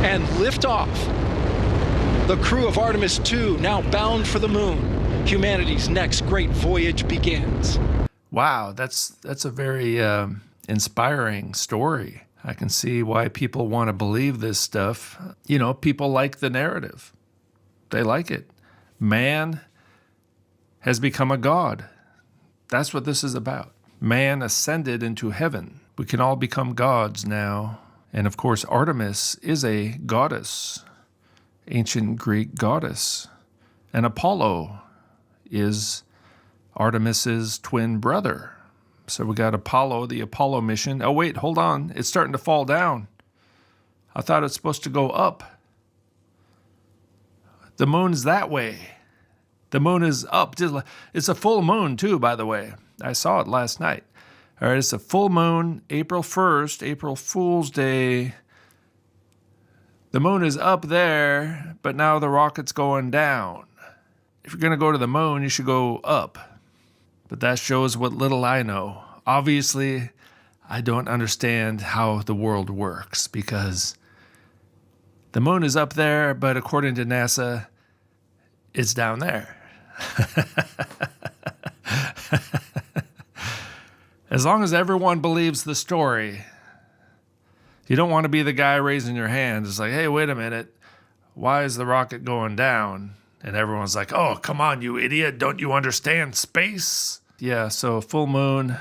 and lift off. The crew of Artemis II now bound for the moon. Humanity's next great voyage begins. Wow, that's a very inspiring story. I can see why people want to believe this stuff. You know, people like the narrative. They like it. Man has become a god. That's what this is about. Man ascended into heaven. We can all become gods now. And of course, Artemis is a goddess, ancient Greek goddess. And Apollo is Artemis's twin brother. So we got Apollo, the Apollo mission. Oh, wait, hold on. It's starting to fall down. I thought it's supposed to go up. The moon's that way. The moon is up. It's a full moon, too, by the way. I saw it last night. All right, it's a full moon, April 1st, April Fool's Day. The moon is up there, but now the rocket's going down. If you're going to go to the moon, you should go up. But that shows what little I know. Obviously, I don't understand how the world works because the moon is up there, but according to NASA, it's down there. As long as everyone believes the story, you don't want to be the guy raising your hand. It's like, hey, wait a minute. Why is the rocket going down? And everyone's like, oh, come on, you idiot. Don't you understand space? Yeah, so full moon,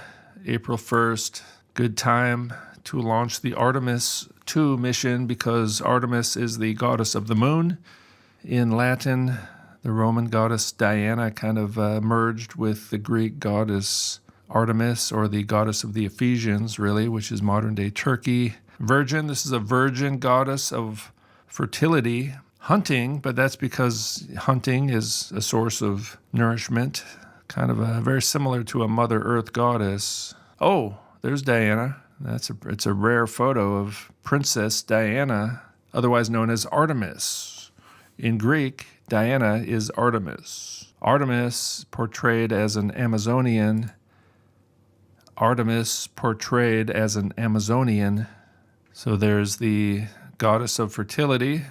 April 1st. Good time to launch the Artemis II mission because Artemis is the goddess of the moon. In Latin, the Roman goddess Diana kind of merged with the Greek goddess Artemis, or the goddess of the Ephesians, really, which is modern-day Turkey. Virgin, this is a virgin goddess of fertility. Hunting, but that's because hunting is a source of nourishment, kind of very similar to a Mother Earth goddess. Oh, there's Diana. It's a rare photo of Princess Diana, otherwise known as Artemis. In Greek, Diana is Artemis. Artemis portrayed as an Amazonian. Artemis portrayed as an Amazonian. So there's the goddess of fertility.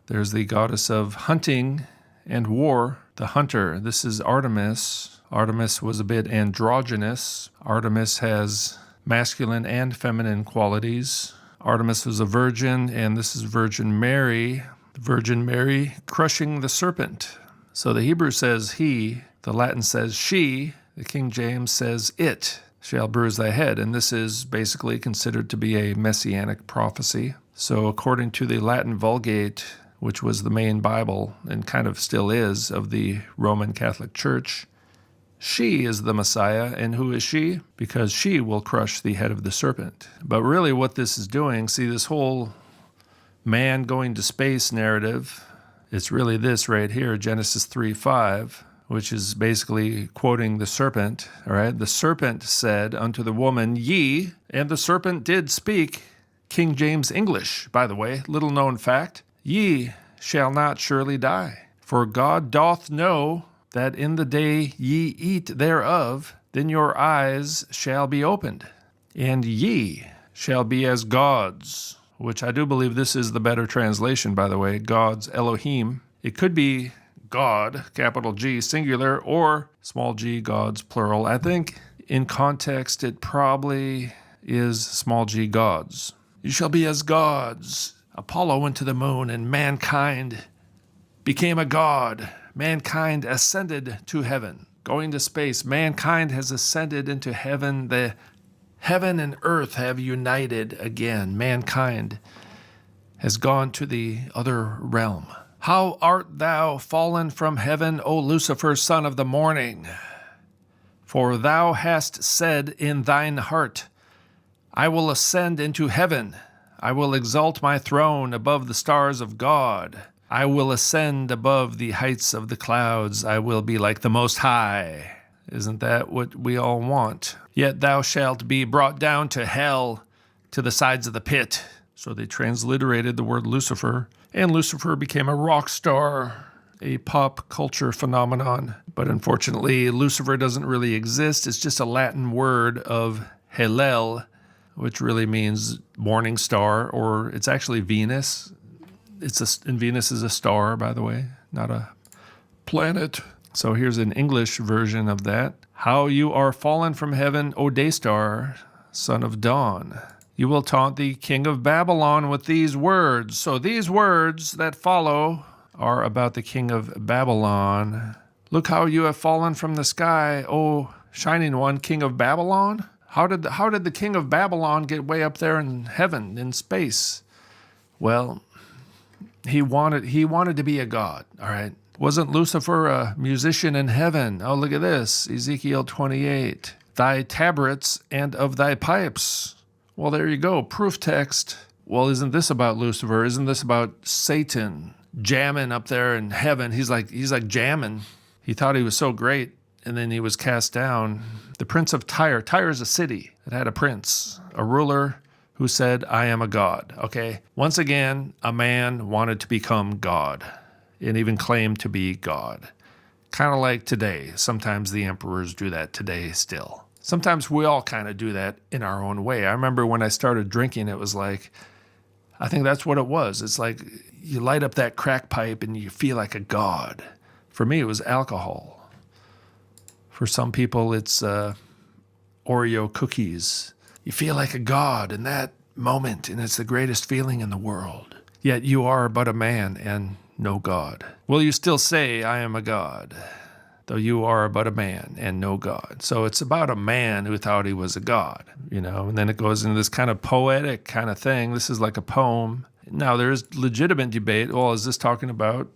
There's the goddess of hunting and war, the hunter. This is Artemis. Artemis was a bit androgynous. Artemis has masculine and feminine qualities. Artemis was a virgin, and this is Virgin Mary. Virgin Mary crushing the serpent. So the Hebrew says he, the Latin says she, the King James says it shall bruise thy head. And this is basically considered to be a messianic prophecy. So according to the Latin Vulgate, which was the main Bible and kind of still is of the Roman Catholic Church, she is the Messiah. And who is she? Because she will crush the head of the serpent. But really what this is doing, see, this whole man going to space narrative, it's really this right here, Genesis 3:5, which is basically quoting the serpent. All right, the serpent said unto the woman, ye, and the serpent did speak. King James English, by the way, little known fact. Ye shall not surely die, for God doth know that in the day ye eat thereof, then your eyes shall be opened, and ye shall be as gods, which I do believe this is the better translation, by the way, gods, Elohim. It could be God, capital G, singular, or small g, gods, plural. I think in context it probably is small g, gods. You shall be as gods. Apollo went to the moon and mankind became a god. Mankind ascended to heaven. Going to space, mankind has ascended into heaven. The heaven and earth have united again. Mankind has gone to the other realm. How art thou fallen from heaven, O Lucifer, son of the morning? For thou hast said in thine heart, I will ascend into heaven. I will exalt my throne above the stars of God. I will ascend above the heights of the clouds. I will be like the Most High. Isn't that what we all want? Yet thou shalt be brought down to hell, to the sides of the pit. So they transliterated the word Lucifer, and Lucifer became a rock star, a pop culture phenomenon. But unfortunately, Lucifer doesn't really exist. It's just a Latin word of Hellel, which really means morning star, or it's actually Venus. And Venus is a star, by the way, not a planet. So here's an English version of that. How you are fallen from heaven, O day star, son of dawn. You will taunt the king of Babylon with these words. So these words that follow are about the king of Babylon. Look how you have fallen from the sky, O shining one, king of Babylon. How did the king of Babylon get way up there in heaven, in space? Well, he wanted to be a god, all right? Wasn't Lucifer a musician in heaven? Oh, look at this, Ezekiel 28. Thy tabrets and of thy pipes. Well, there you go, proof text. Well, isn't this about Lucifer? Isn't this about Satan jamming up there in heaven? He's like jamming. He thought he was so great, and then he was cast down. The prince of Tyre. Tyre is a city that had a prince, a ruler who said, I am a god, okay? Once again, a man wanted to become God and even claimed to be God. Kind of like today. Sometimes the emperors do that today still. Sometimes we all kind of do that in our own way. I remember when I started drinking, it was like, I think that's what it was. It's like you light up that crack pipe and you feel like a god. For me, it was alcohol. For some people, it's Oreo cookies. You feel like a god in that moment, and it's the greatest feeling in the world. Yet you are but a man and no God. Will you still say, I am a god, though you are but a man and no God? So it's about a man who thought he was a god, and then it goes into this kind of poetic kind of thing. This is like a poem. Now, there's legitimate debate. Well, is this talking about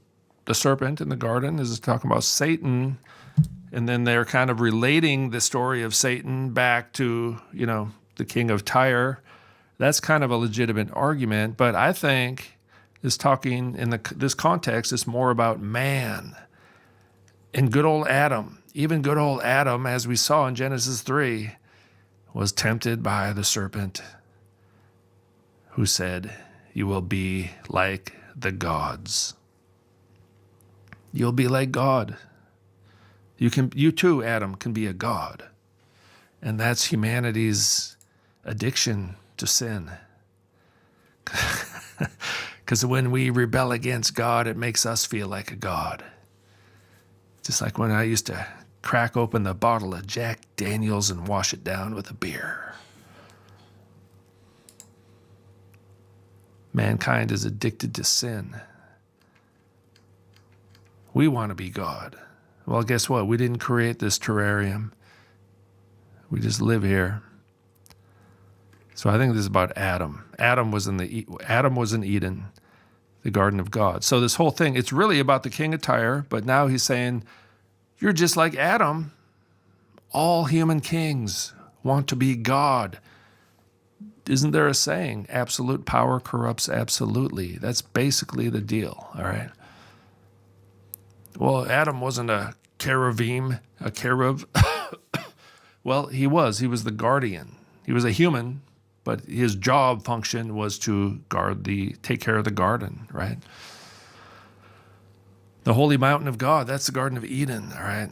the serpent in the garden? Is this talking about Satan? And then they're kind of relating the story of Satan back to, the king of Tyre. That's kind of a legitimate argument, but I think this talking in this context is more about man and good old Adam. Even good old Adam, as we saw in Genesis 3, was tempted by the serpent who said, you will be like the gods. You'll be like God. You too, Adam, can be a god. And that's humanity's addiction to sin. Because when we rebel against God, it makes us feel like a god. Just like when I used to crack open the bottle of Jack Daniels and wash it down with a beer. Mankind is addicted to sin. We want to be God. Well, guess what? We didn't create this terrarium. We just live here. So I think this is about Adam. Adam was in Eden, the garden of God. So this whole thing, it's really about the king of Tyre, but now he's saying, you're just like Adam. All human kings want to be God. Isn't there a saying, absolute power corrupts absolutely? That's basically the deal, all right? Well, Adam wasn't a cherub. Well, he was. He was the guardian. He was a human, but his job function was to take care of the garden, right? The holy mountain of God, that's the Garden of Eden, all right?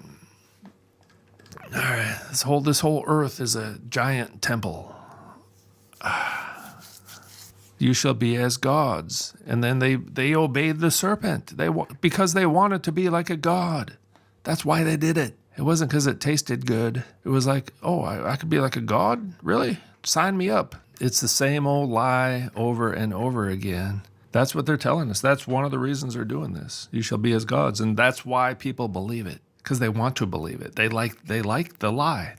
All right, this whole earth is a giant temple. You shall be as gods. And then they obeyed the serpent because they wanted to be like a god. That's why they did it. It wasn't because it tasted good. It was like, oh, I could be like a god? Really? Sign me up. It's the same old lie over and over again. That's what they're telling us. That's one of the reasons they're doing this. You shall be as gods. And that's why people believe it, because they want to believe it. They like the lie.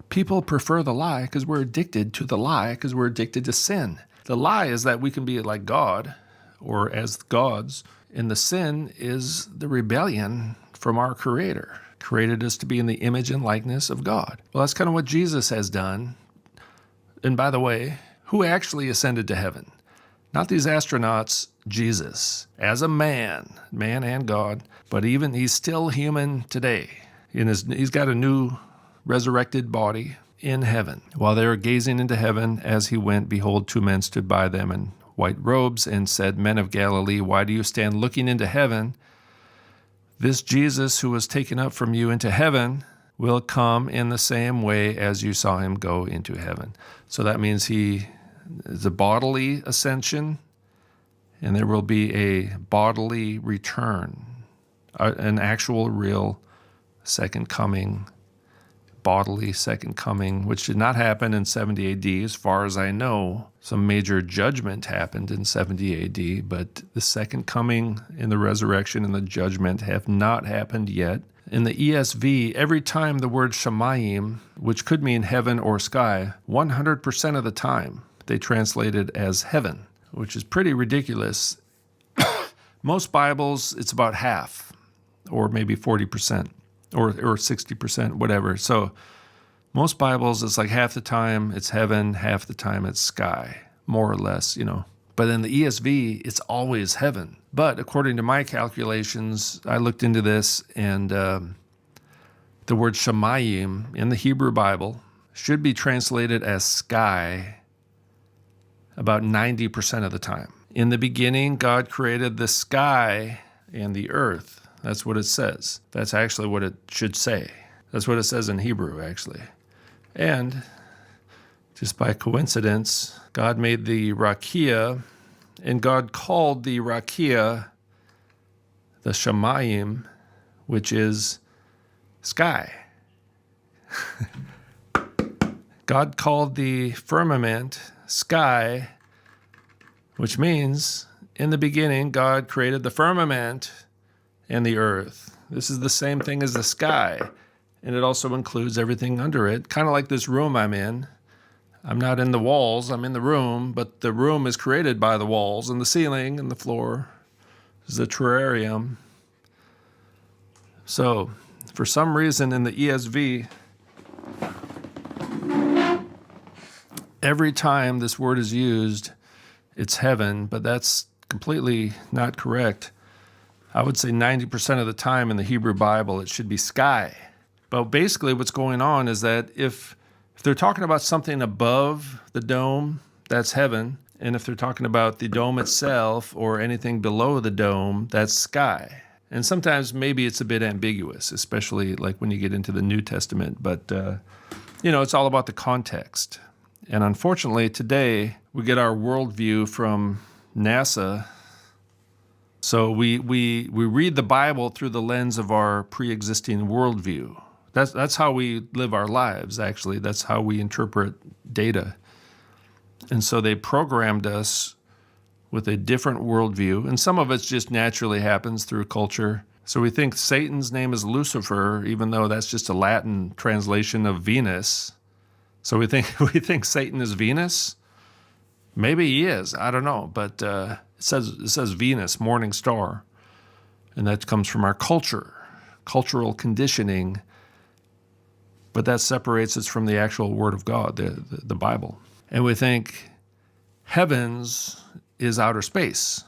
People prefer the lie because we're addicted to the lie, because we're addicted to sin. The lie is that we can be like God or as gods, and the sin is the rebellion from our Creator. Created us to be in the image and likeness of God. Well, that's kind of what Jesus has done. And by the way, who actually ascended to heaven? Not these astronauts, Jesus, as a man and God, but even he's still human today. He's got a new resurrected body in heaven. While they were gazing into heaven as he went, behold, two men stood by them in white robes and said, Men of Galilee, why do you stand looking into heaven? This Jesus who was taken up from you into heaven will come in the same way as you saw him go into heaven. So that means he is a bodily ascension, and there will be a bodily return, an actual, real second coming, bodily second coming, which did not happen in 70 AD, as far as I know. Some major judgment happened in 70 AD, but the second coming and the resurrection and the judgment have not happened yet. In the ESV, every time the word Shamayim, which could mean heaven or sky, 100% of the time they translate it as heaven, which is pretty ridiculous. Most Bibles, it's about half, or maybe 40%, or 60%, whatever. So most Bibles, it's like half the time it's heaven, half the time it's sky, more or less, But in the ESV, it's always heaven. But according to my calculations, I looked into this, and the word Shamayim in the Hebrew Bible should be translated as sky about 90% of the time. In the beginning, God created the sky and the earth. That's what it says. That's actually what it should say. That's what it says in Hebrew, actually. And just by coincidence, God made the Rakia, and God called the Rakia the Shamayim, which is sky. God called the firmament sky, which means in the beginning, God created the firmament and the earth. This is the same thing as the sky, and it also includes everything under it, kind of like this room I'm in. I'm not in the walls, I'm in the room, but the room is created by the walls and the ceiling and the floor. This is a terrarium. So, for some reason in the ESV, every time this word is used, it's heaven, but that's completely not correct. I would say 90% of the time in the Hebrew Bible, it should be sky. But basically what's going on is that if they're talking about something above the dome, that's heaven. And if they're talking about the dome itself or anything below the dome, that's sky. And sometimes maybe it's a bit ambiguous, especially like when you get into the New Testament. But, it's all about the context. And unfortunately, today, we get our worldview from NASA. So we read the Bible through the lens of our pre-existing worldview. That's how we live our lives, actually. That's how we interpret data. And so they programmed us with a different worldview. And some of it just naturally happens through culture. So we think Satan's name is Lucifer, even though that's just a Latin translation of Venus. So we think Satan is Venus. Maybe he is. I don't know. But it says Venus, morning star. And that comes from our culture, cultural conditioning. But that separates us from the actual Word of God, the Bible. And we think heavens is outer space,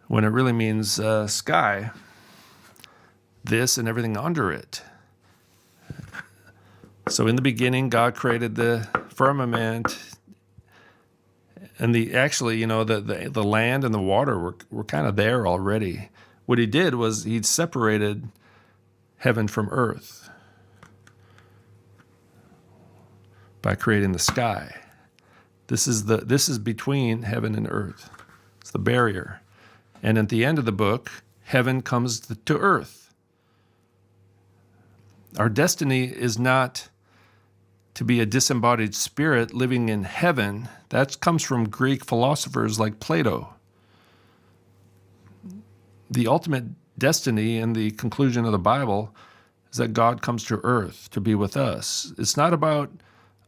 when it really means sky, this and everything under it. So in the beginning, God created the firmament, and the land and the water were kind of there already. What he did was he separated heaven from earth by creating the sky. This is between heaven and earth. It's the barrier. And at the end of the book, heaven comes to earth. Our destiny is not to be a disembodied spirit living in heaven. That comes from Greek philosophers like Plato. The ultimate destiny and the conclusion of the Bible is that God comes to earth to be with us. It's not about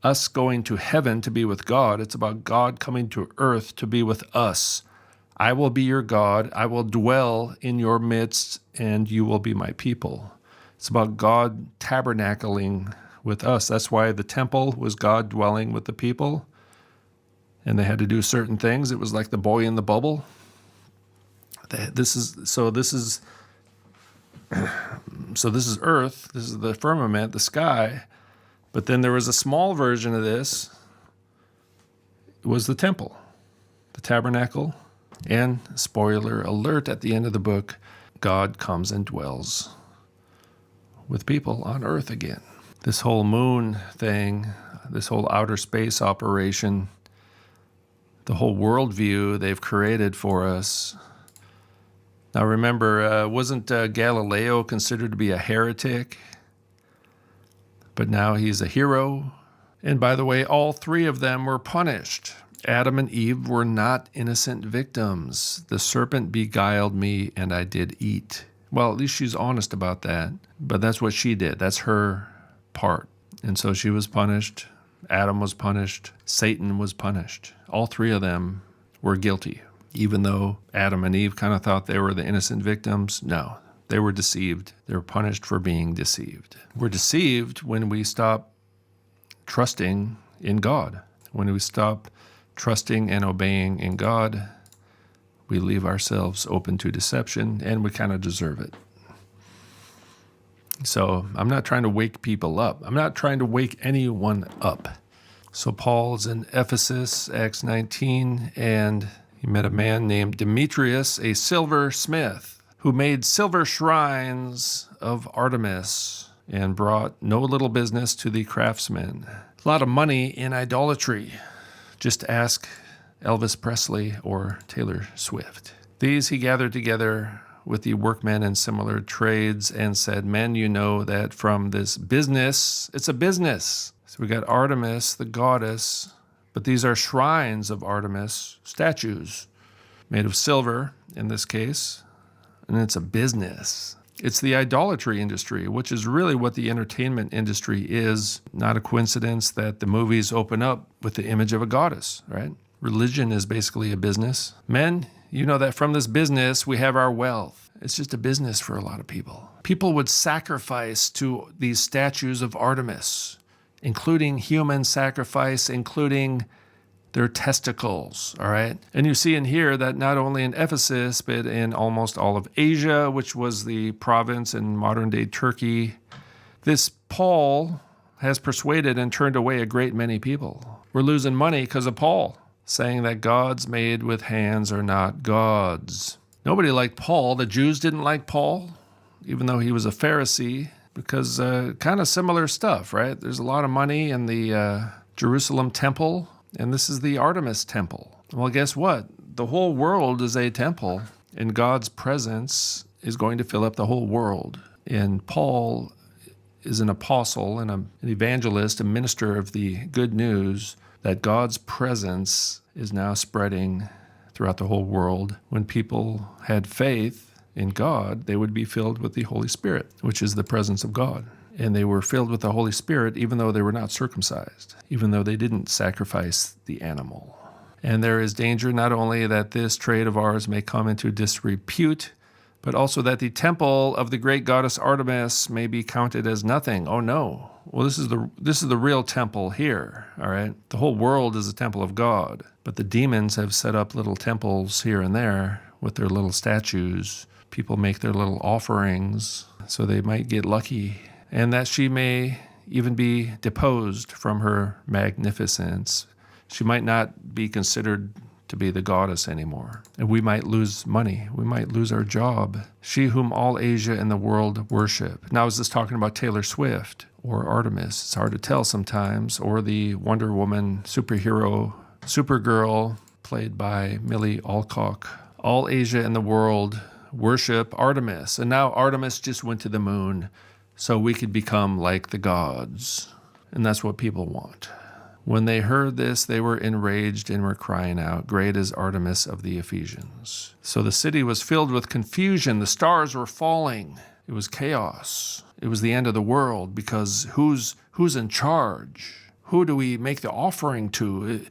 us going to heaven to be with God. It's about God coming to earth to be with us. I will be your God. I will dwell in your midst, and you will be my people. It's about God tabernacling with us. That's why the temple was God dwelling with the people, and they had to do certain things. It was like the boy in the bubble. This is earth. This is the firmament, the sky. But then there was a small version of this. It was the temple, the tabernacle, and spoiler alert at the end of the book, God comes and dwells with people on earth again. This whole moon thing, this whole outer space operation, the whole worldview they've created for us. Now remember, wasn't Galileo considered to be a heretic? But now he's a hero. And by the way, all three of them were punished. Adam and Eve were not innocent victims. The serpent beguiled me and I did eat. Well, at least she's honest about that. But that's what she did. That's her part. And so she was punished. Adam was punished. Satan was punished. All three of them were guilty. Even though Adam and Eve kind of thought they were the innocent victims, no, they were deceived. They were punished for being deceived. We're deceived when we stop trusting in God. When we stop trusting and obeying in God, we leave ourselves open to deception, and we kind of deserve it. So I'm not trying to wake people up. I'm not trying to wake anyone up. So Paul's in Ephesus, Acts 19, and he met a man named Demetrius, a silversmith, who made silver shrines of Artemis and brought no little business to the craftsmen. A lot of money in idolatry. Just ask Elvis Presley or Taylor Swift. These he gathered together with the workmen in similar trades and said, men, you know that from this business, it's a business. So we got Artemis, the goddess, but these are shrines of Artemis, statues made of silver in this case, and it's a business. It's the idolatry industry, which is really what the entertainment industry is. Not a coincidence that the movies open up with the image of a goddess, right? Religion is basically a business. Men, you know that from this business we have our wealth. It's just a business for a lot of people. People would sacrifice to these statues of Artemis, including human sacrifice, including their testicles, all right? And you see in here that not only in Ephesus, but in almost all of Asia, which was the province in modern-day Turkey, this Paul has persuaded and turned away a great many people. We're losing money because of Paul, saying that gods made with hands are not gods. Nobody liked Paul. The Jews didn't like Paul, even though he was a Pharisee, because kind of similar stuff, right? There's a lot of money in the Jerusalem temple, and this is the Artemis temple. Well, guess what? The whole world is a temple, and God's presence is going to fill up the whole world. And Paul is an apostle and an evangelist, a minister of the good news that God's presence is now spreading throughout the whole world. When people had faith in God, they would be filled with the Holy Spirit, which is the presence of God. And they were filled with the Holy Spirit even though they were not circumcised, even though they didn't sacrifice the animal. And there is danger not only that this trade of ours may come into disrepute, but also that the temple of the great goddess Artemis may be counted as nothing. Oh no. Well, this is the real temple here, all right? The whole world is a temple of God, but the demons have set up little temples here and there with their little statues. People make their little offerings so they might get lucky, and that she may even be deposed from her magnificence. She might not be considered to be the goddess anymore. And we might lose money. We might lose our job. She whom all Asia and the world worship. Now, is this talking about Taylor Swift or Artemis? It's hard to tell sometimes. Or the Wonder Woman superhero, Supergirl, played by Millie Alcock. All Asia and the world worship Artemis. And now Artemis just went to the moon so we could become like the gods. And that's what people want. When they heard this, they were enraged and were crying out, "Great is Artemis of the Ephesians." So the city was filled with confusion. The stars were falling. It was chaos. It was the end of the world, because who's in charge? Who do we make the offering to?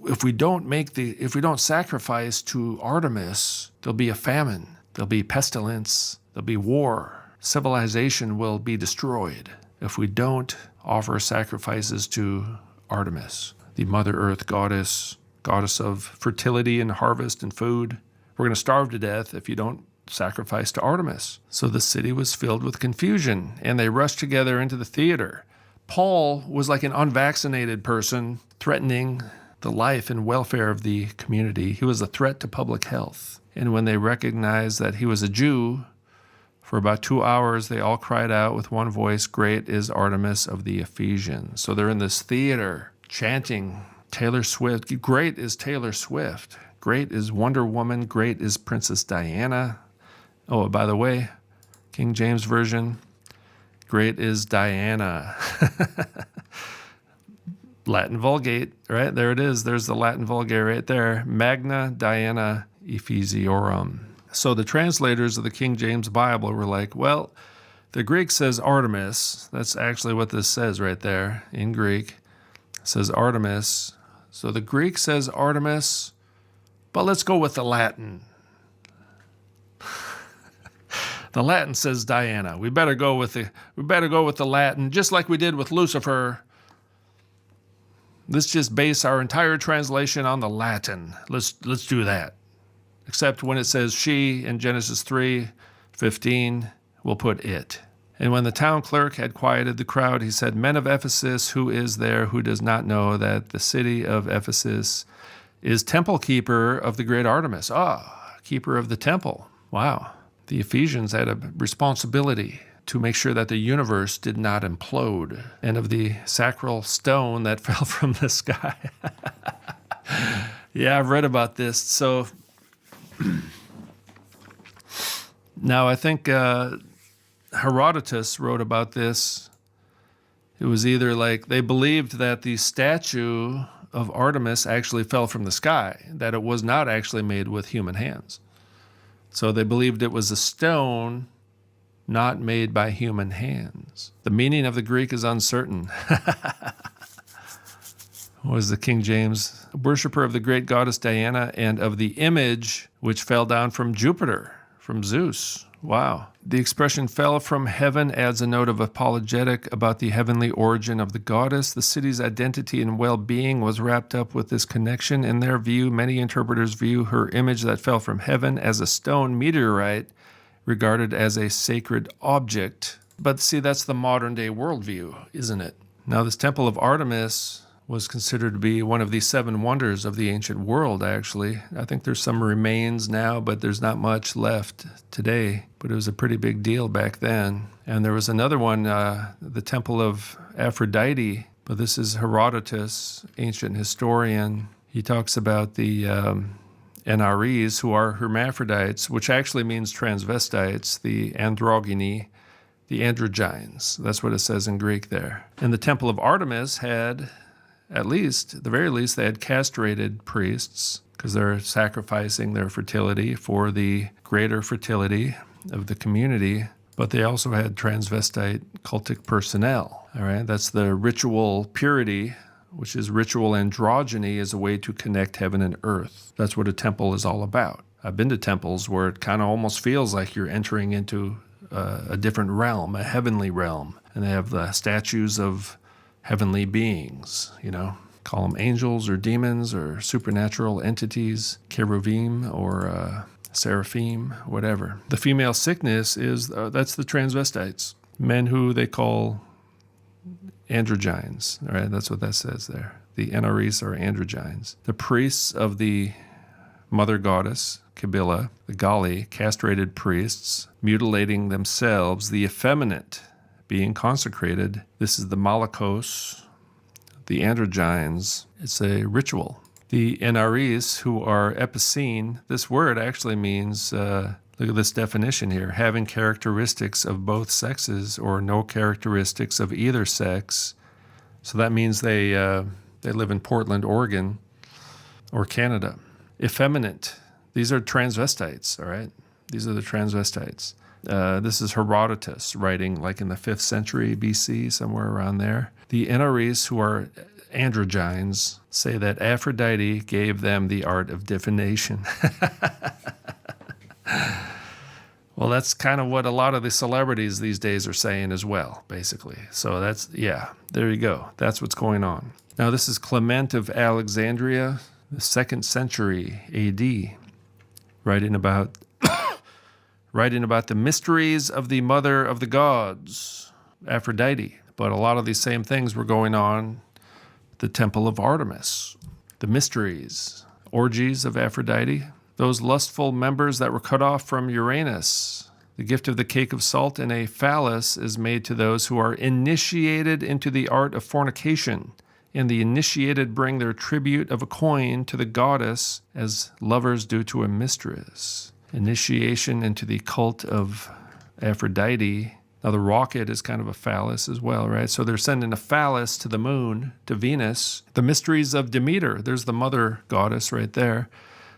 If we don't sacrifice to Artemis, there'll be a famine. There'll be pestilence. There'll be war. Civilization will be destroyed if we don't offer sacrifices to Artemis, the Mother Earth goddess of fertility and harvest and food. We're going to starve to death if you don't sacrifice to Artemis. So the city was filled with confusion, and they rushed together into the theater. Paul was like an unvaccinated person threatening the life and welfare of the community. He was a threat to public health. And when they recognized that he was a Jew, for about 2 hours, they all cried out with one voice, "Great is Artemis of the Ephesians." So they're in this theater chanting Taylor Swift. Great is Taylor Swift. Great is Wonder Woman. Great is Princess Diana. Oh, by the way, King James Version, great is Diana. Latin Vulgate, right? There it is. There's the Latin Vulgate right there. Magna Diana Ephesiarum. So the translators of the King James Bible were like, well, the Greek says Artemis. That's actually what this says right there in Greek. It says Artemis. So the Greek says Artemis, but let's go with the Latin. The Latin says Diana. We better go with the Latin, just like we did with Lucifer. Let's just base our entire translation on the Latin. Let's do that. Except when it says she in Genesis 3:15, we'll put it. And when the town clerk had quieted the crowd, he said, "Men of Ephesus, who is there who does not know that the city of Ephesus is temple keeper of the great Artemis?" Keeper of the temple. Wow. The Ephesians had a responsibility to make sure that the universe did not implode, and of the sacral stone that fell from the sky. Yeah, I've read about this. So now I think Herodotus wrote about this. It was either like they believed that the statue of Artemis actually fell from the sky, that it was not actually made with human hands. So they believed it was a stone not made by human hands. The meaning of the Greek is uncertain. Was the King James worshiper of the great goddess Diana and of the image which fell down from Jupiter, from Zeus. Wow. The expression fell from heaven adds a note of apologetic about the heavenly origin of the goddess. The city's identity and well-being was wrapped up with this connection. In their view, many interpreters view her image that fell from heaven as a stone meteorite regarded as a sacred object. But see, that's the modern-day worldview, isn't it? Now, this temple of Artemis was considered to be one of the 7 wonders of the ancient world, actually. I think there's some remains now, but there's not much left today. But it was a pretty big deal back then. And there was another one, the Temple of Aphrodite, but this is Herodotus, ancient historian. He talks about the NREs, who are hermaphrodites, which actually means transvestites, the androgyni, the androgynes. That's what it says in Greek there. And the Temple of Artemis had, at the very least, they had castrated priests because they're sacrificing their fertility for the greater fertility of the community. But they also had transvestite cultic personnel. All right, that's the ritual purity, which is ritual androgyny as a way to connect heaven and earth. That's what a temple is all about. I've been to temples where it kind of almost feels like you're entering into a different realm, a heavenly realm. And they have the statues of heavenly beings, call them angels or demons or supernatural entities, cherubim or seraphim, whatever. The female sickness is, that's the transvestites, men who they call androgynes. All right, that's what that says there. The NREs are androgynes. The priests of the mother goddess, Kybilla, the Gali, castrated priests, mutilating themselves, the effeminate being consecrated. This is the Malakos, the androgynes. It's a ritual. The NREs, who are epicene, this word actually means, look at this definition here, having characteristics of both sexes or no characteristics of either sex. So that means they live in Portland, Oregon, or Canada. Effeminate. These are transvestites, all right? These are the transvestites. This is Herodotus writing like in the 5th century BC, somewhere around there. The NREs, who are androgynes, say that Aphrodite gave them the art of divination. Well, that's kind of what a lot of the celebrities these days are saying as well, basically. So there you go. That's what's going on. Now, this is Clement of Alexandria, the 2nd century AD, writing about the mysteries of the mother of the gods, Aphrodite. But a lot of these same things were going on at the Temple of Artemis. The mysteries, orgies of Aphrodite, those lustful members that were cut off from Uranus. The gift of the cake of salt and a phallus is made to those who are initiated into the art of fornication and the initiated bring their tribute of a coin to the goddess as lovers do to a mistress. Initiation into the cult of Aphrodite. Now, the rocket is kind of a phallus as well, right? So they're sending a phallus to the moon, to Venus. The mysteries of Demeter, there's the mother goddess right there.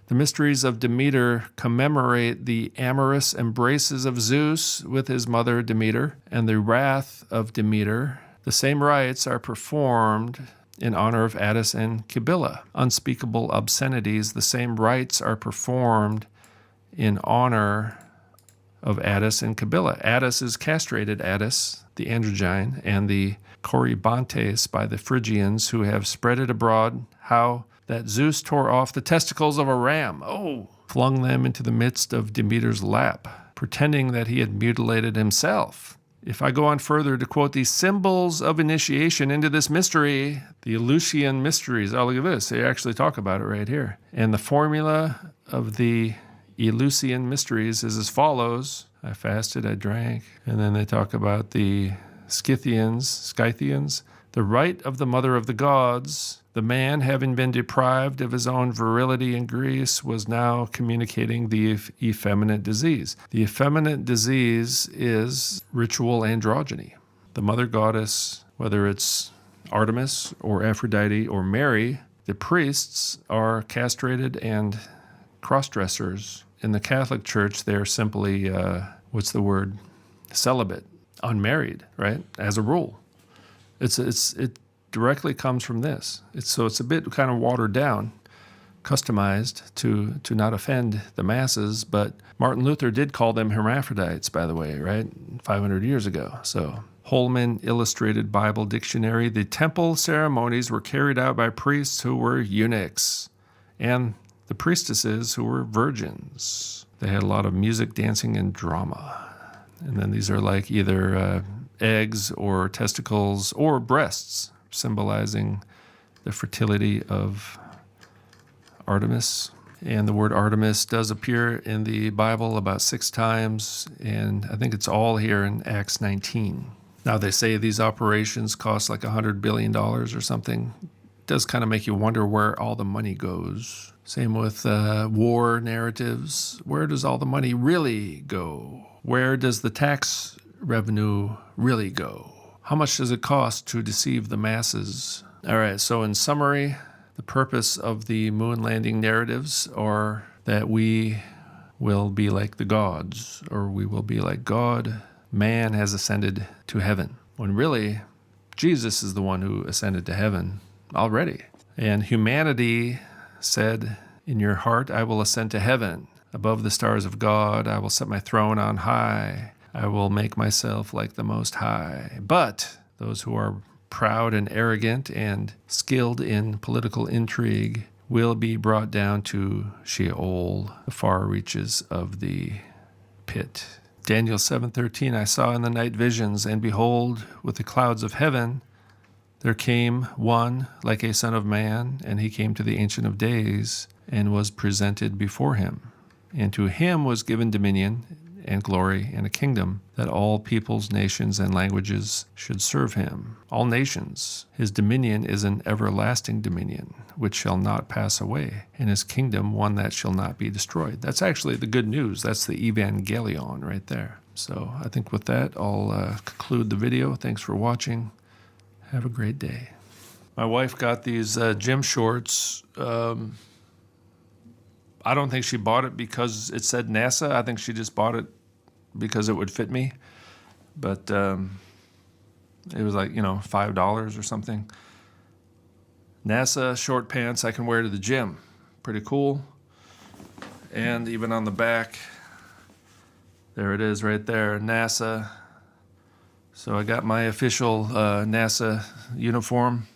The mysteries of Demeter commemorate the amorous embraces of Zeus with his mother Demeter and the wrath of Demeter. The same rites are performed in honor of Attis and Cybele. Unspeakable obscenities, the same rites are performed in honor of Attis and Cybele. Attis is castrated Attis, the androgyne, and the Corybantes by the Phrygians, who have spread it abroad how that Zeus tore off the testicles of a ram, flung them into the midst of Demeter's lap, pretending that he had mutilated himself. If I go on further to quote the symbols of initiation into this mystery, the Eleusinian mysteries, look at this, they actually talk about it right here. And the formula of the Eleusinian mysteries is as follows. I fasted, I drank. And then they talk about the Scythians, the right of the mother of the gods. The man, having been deprived of his own virility in Greece, was now communicating the effeminate disease. The effeminate disease is ritual androgyny. The mother goddess, whether it's Artemis or Aphrodite or Mary, the priests are castrated and cross-dressers. In the Catholic Church, they're simply, celibate, unmarried, right, as a rule. It directly comes from this. It's a bit kind of watered down, customized to not offend the masses, but Martin Luther did call them hermaphrodites, by the way, right, 500 years ago. So Holman Illustrated Bible Dictionary, the temple ceremonies were carried out by priests who were eunuchs, and the priestesses who were virgins. They had a lot of music, dancing, and drama. And then these are like either eggs or testicles or breasts, symbolizing the fertility of Artemis. And the word Artemis does appear in the Bible about 6 times, and I think it's all here in Acts 19. Now, they say these operations cost like $100 billion or something. It does kind of make you wonder where all the money goes. Same with war narratives. Where does all the money really go? Where does the tax revenue really go? How much does it cost to deceive the masses? All right, so in summary, the purpose of the moon landing narratives are that we will be like the gods, or we will be like God. Man has ascended to heaven, when really Jesus is the one who ascended to heaven already. And humanity said, in your heart I will ascend to heaven. Above the stars of God I will set my throne on high. I will make myself like the Most High. But those who are proud and arrogant and skilled in political intrigue will be brought down to Sheol, the far reaches of the pit. Daniel 7:13, I saw in the night visions, and behold, with the clouds of heaven, there came one like a son of man, and he came to the Ancient of Days and was presented before him. And to him was given dominion and glory and a kingdom, that all peoples, nations, and languages should serve him. All nations. His dominion is an everlasting dominion, which shall not pass away, and his kingdom one that shall not be destroyed. That's actually the good news. That's the evangelion right there. So I think with that, I'll conclude the video. Thanks for watching. Have a great day. My wife got these gym shorts. I don't think she bought it because it said NASA. I think she just bought it because it would fit me. But it was like, $5 or something. NASA short pants I can wear to the gym. Pretty cool. And even on the back, there it is right there, NASA. So I got my official NASA uniform.